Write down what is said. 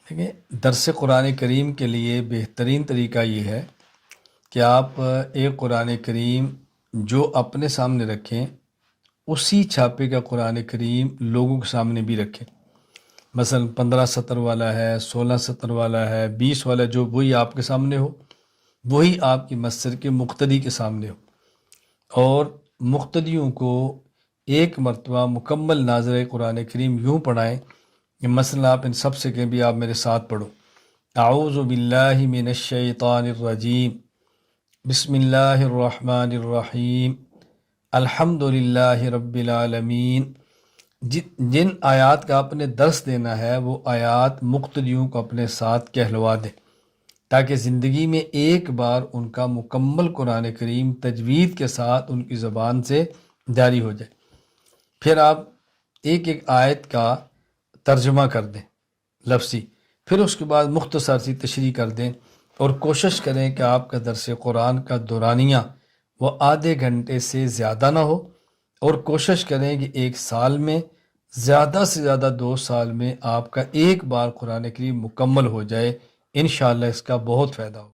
دیکھیں، درس قرآن کریم کے لیے بہترین طریقہ یہ ہے کہ آپ ایک قرآن کریم جو اپنے سامنے رکھیں اسی چھاپے کا قرآن کریم لوگوں کے سامنے بھی رکھیں۔ مثلا 15 سطر والا ہے، 16 سطر والا ہے، 20 والا، جو وہی آپ کے سامنے ہو، وہی آپ کی مسجد کے مقتدی کے سامنے ہو، اور مقتدیوں کو ایک مرتبہ مکمل ناظر قرآن کریم یوں پڑھائیں کہ مثلا آپ ان سب سے کہیں بھی آپ میرے ساتھ پڑھو: اعوذ باللہ من الشیطان الرجیم، بسم اللہ الرحمن الرحیم، الحمد للہ رب العالمین۔ جن آیات کا آپ نے درس دینا ہے وہ آیات مقتدیوں کو اپنے ساتھ کہلوا دیں، تاکہ زندگی میں ایک بار ان کا مکمل قرآن کریم تجوید کے ساتھ ان کی زبان سے جاری ہو جائے۔ پھر آپ ایک ایک آیت کا ترجمہ کر دیں لفظی، پھر اس کے بعد مختصر سی تشریح کر دیں، اور کوشش کریں کہ آپ کا درس قرآن کا دورانیہ وہ آدھے گھنٹے سے زیادہ نہ ہو، اور کوشش کریں کہ ایک سال میں زیادہ سے زیادہ 2 سال میں آپ کا ایک بار قرآن کریم مکمل ہو جائے۔ انشاءاللہ اس کا بہت فائدہ ہو۔